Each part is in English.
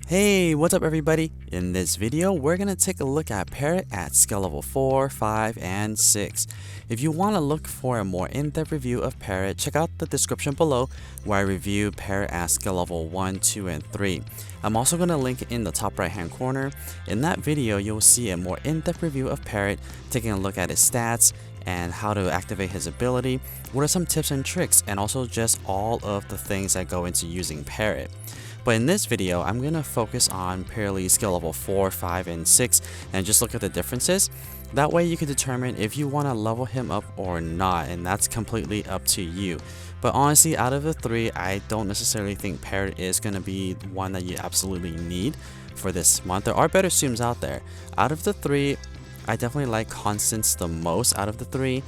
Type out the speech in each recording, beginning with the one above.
Hey, what's up everybody? In this video, we're going to take a look at Parrot at skill level 4, 5, and 6. If you want to look for a more in-depth review of Parrot, check out the description below where I review Parrot at skill level 1, 2, and 3. I'm also going to link in the top right hand corner. In that video, you'll see a more in-depth review of Parrot, taking a look at his stats, and how to activate his ability, what are some tips and tricks, and also just all of the things that go into using Parrot. But in this video, I'm going to focus on purely skill level 4, 5, and 6 and just look at the differences. That way you can determine if you want to level him up or not, and that's completely up to you. But honestly, out of the three, I don't necessarily think Parrot is going to be one that you absolutely need for this month. There are better Tsums out there. Out of the three, I definitely like Constance the most out of the three,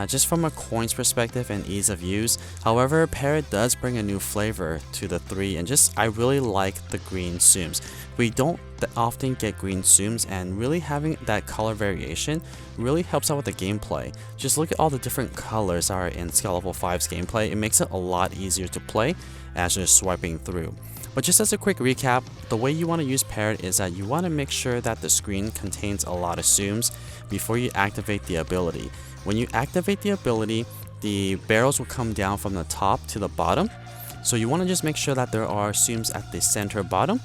just from a coins perspective and ease of use. However, Parrot does bring a new flavor to the three, and I really like the green Tsums. We don't often get green Tsums, and really having that color variation really helps out with the gameplay. Just look at all the different colors that are in skill level 5's gameplay. It makes it a lot easier to play as you're swiping through. But just as a quick recap, the way you want to use Parrot is that you want to make sure that the screen contains a lot of Tsums before you activate the ability. When you activate the ability, the barrels will come down from the top to the bottom. So you want to just make sure that there are Tsums at the center bottom,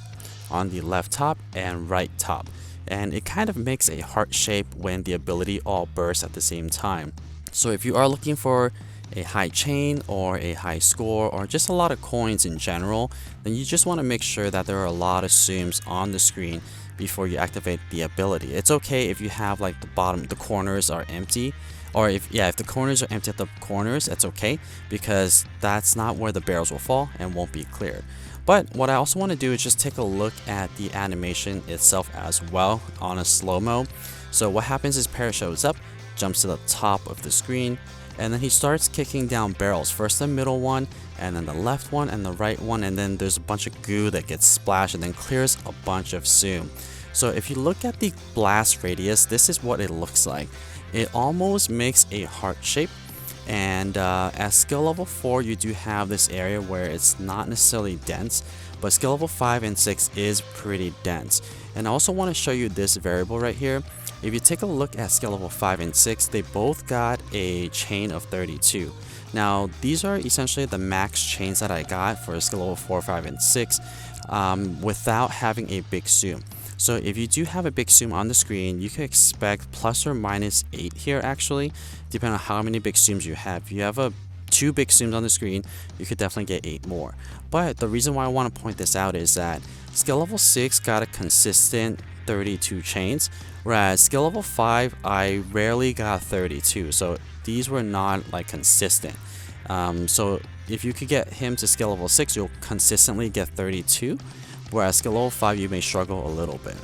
on the left top, and right top. And it kind of makes a heart shape when the ability all bursts at the same time. So if you are looking for a high chain or a high score or just a lot of coins in general, then you just want to make sure that there are a lot of Tsums on the screen before you activate the ability. It's okay if you have like the corners are empty, or if the corners are empty at the corners, it's okay, because that's not where the barrels will fall and won't be cleared. But what I also want to do is just take a look at the animation itself as well on a slow-mo. So what happens is Parrot shows up, jumps to the top of the screen, and then he starts kicking down barrels. First the middle one, and then the left one, and the right one, and then there's a bunch of goo that gets splashed and then clears a bunch of Tsum. So if you look at the blast radius, this is what it looks like. It almost makes a heart shape, and at skill level 4 you do have this area where it's not necessarily dense, but skill level 5 and 6 is pretty dense. And I also want to show you this variable right here. If you take a look at skill level 5 and 6, they both got a chain of 32. Now these are essentially the max chains that I got for skill level 4, 5, and 6 without having a big Tsum. So if you do have a big Tsum on the screen, you can expect plus or minus 8 here actually, depending on how many big Tsums you have. If you have 2 big Tsums on the screen, you could definitely get 8 more. But the reason why I want to point this out is that skill level 6 got a consistent 32 chains, whereas skill level 5 I rarely got 32, so these were not like consistent. So if you could get him to skill level 6, you'll consistently get 32, whereas skill level 5 you may struggle a little bit.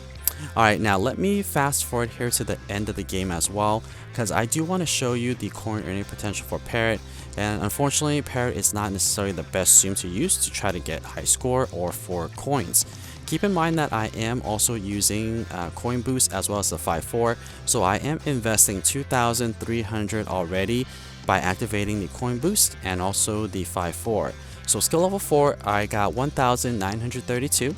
Alright, now let me fast forward here to the end of the game as well, because I do want to show you the coin earning potential for Parrot. And unfortunately, Parrot is not necessarily the best Tsum to use to try to get high score or for coins. Keep in mind that I am also using coin boost as well as the 5-4, so I am investing 2,300 already by activating the coin boost and also the 5-4. So skill level 4 I got 1,932,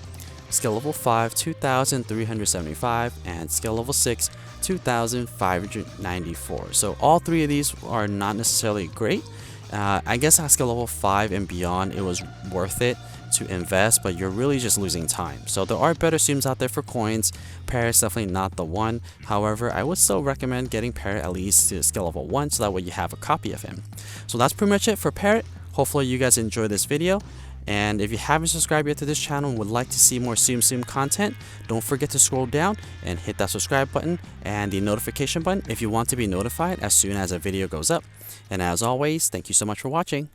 skill level 5 2,375, and skill level 6 2,594. So all three of these are not necessarily great. I guess at skill level 5 and beyond it was worth it to invest, but you're really just losing time. So there are better Tsums out there for coins. Parrot's definitely not the one. However, I would still recommend getting Parrot at least to skill level 1, so that way you have a copy of him. So that's pretty much it for Parrot. Hopefully you guys enjoyed this video, and if you haven't subscribed yet to this channel and would like to see more Tsum Tsum content, don't forget to scroll down and hit that subscribe button and the notification button if you want to be notified as soon as a video goes up. And as always, thank you so much for watching.